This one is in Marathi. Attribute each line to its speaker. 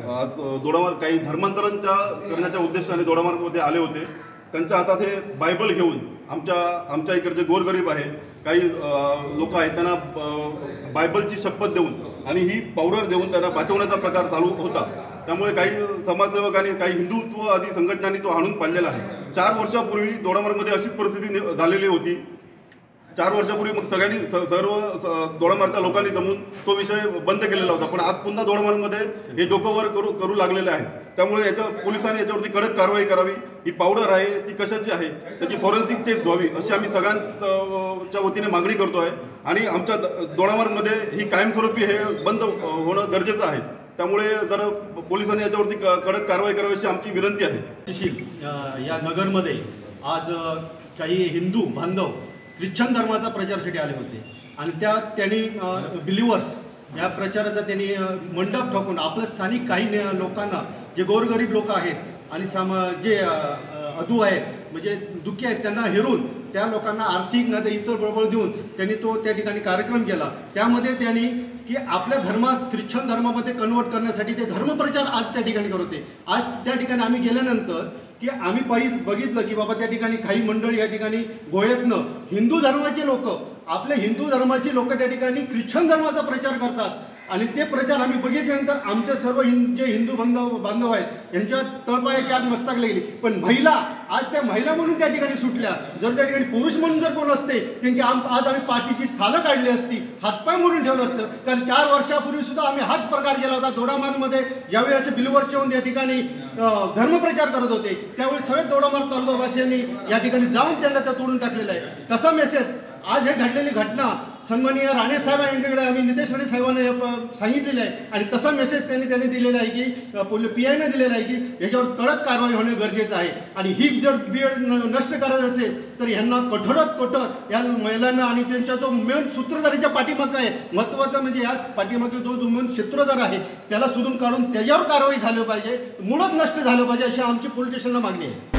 Speaker 1: आज दोडामार्ग काही धर्मांतरांच्या करण्याच्या उद्देशाने दोडामार्गमध्ये आले होते। त्यांच्या हातात हे बायबल घेऊन आमच्या इकडचे गोरगरीब आहेत, काही लोक आहेत, त्यांना बायबलची शपथ देऊन आणि ही पावडर देऊन त्यांना वाचवण्याचा प्रकार चालू होता। त्यामुळे काही समाजसेवक आणि काही हिंदुत्ववादी संघटनांनी तो आणून पाडलेला आहे। 4 वर्षापूर्वी दोडामार्गमध्ये अशीच परिस्थिती झालेली होती। 4 वर्षापूर्वी मग सगळ्यांनी सर्व दोडामार्गच्या लोकांनी जमून तो विषय बंद केलेला होता, पण आज पुन्हा दोडामार्गमध्ये हे डोकं वर करू लागलेले आहे। त्यामुळे पोलिसांनी याच्यावरती कडक कारवाई करावी। ही पावडर आहे ती कशाची आहे त्याची फॉरेन्सिक टेस्ट व्हावी अशी आम्ही सगळ्यांच्या वतीने मागणी करतो आहे। आणि आमच्या दोडामार्गमध्ये ही कायमस्वरूपी हे बंद होणं गरजेचं आहे। त्यामुळे जर पोलिसांनी याच्यावरती कडक कारवाई करावी अशी आमची विनंती आहे।
Speaker 2: या नगरमध्ये आज काही हिंदू बांधव ख्रिश्चन धर्माचा प्रचारासाठी आले होते आणि त्यांनी बिलिव्हर्स या प्रचाराचा त्यांनी मंडप ठोकून आपल्या स्थानिक काही लोकांना, जे गोरगरीब लोक आहेत आणि जे अधू आहेत म्हणजे दुःखी आहेत, त्यांना हेरून त्या लोकांना आर्थिक नाही तर इतर बळबळ देऊन त्यांनी तो त्या ठिकाणी कार्यक्रम केला। त्यामध्ये त्यांनी की आपल्या धर्मात ख्रिश्चन धर्मामध्ये कन्वर्ट करण्यासाठी ते धर्मप्रचार आज त्या ठिकाणी करत होते। आज त्या ठिकाणी आम्ही गेल्यानंतर की आम्ही बघितलं की बाबा त्या ठिकाणी काही मंडळी या ठिकाणी गोव्यातनं हिंदू धर्माचे लोक, आपल्या हिंदू धर्माची लोक त्या ठिकाणी ख्रिश्चन धर्माचा प्रचार करतात आणि ते प्रचार आम्ही बघितल्यानंतर आमचे सर्व जे हिंदू बांधव आहेत यांच्या तळपायाची आत मस्तक लागली। पण महिला आज त्या महिला म्हणून त्या ठिकाणी सुटल्या। जर त्या ठिकाणी पुरुष म्हणून जर कोण असते त्यांची आज आम्ही पाठीची सालं काढली असती, हातपाय मोडून ठेवलं असतं। कारण 4 वर्षापूर्वी सुद्धा आम्ही हाच प्रकार केला होता। दोडामार्गमध्ये ज्यावेळी असे बिलवर्स येऊन या ठिकाणी धर्मप्रचार करत होते त्यावेळी सगळे दोडामार्ग तालुकावासियांनी या ठिकाणी जाऊन त्यांना त्या तोडून टाकलेला आहे। तसा मेसेज आज हे घडलेली घटना सन्माननीय राणे साहेब यांच्याकडे आम्ही नितेश राणे साहेबांना सांगितलेलं आहे आणि तसा मेसेज त्यांनी दिलेला आहे की PIने दिलेला आहे की याच्यावर कडक कारवाई होणे गरजेचं आहे। आणि ही जर बीएड नष्ट करायचं असेल तर यांना कठोरात कठोर या महिलांना आणि त्यांच्या जो मेन सूत्रधारीच्या पाठीमागं आहे, महत्त्वाचं म्हणजे या पाठीमागे जो मेन सूत्रधार आहे त्याला शोधून काढून त्याच्यावर कारवाई झाली पाहिजे, मुळच नष्ट झालं पाहिजे अशी आमची पोलीस स्टेशनला मागणी आहे।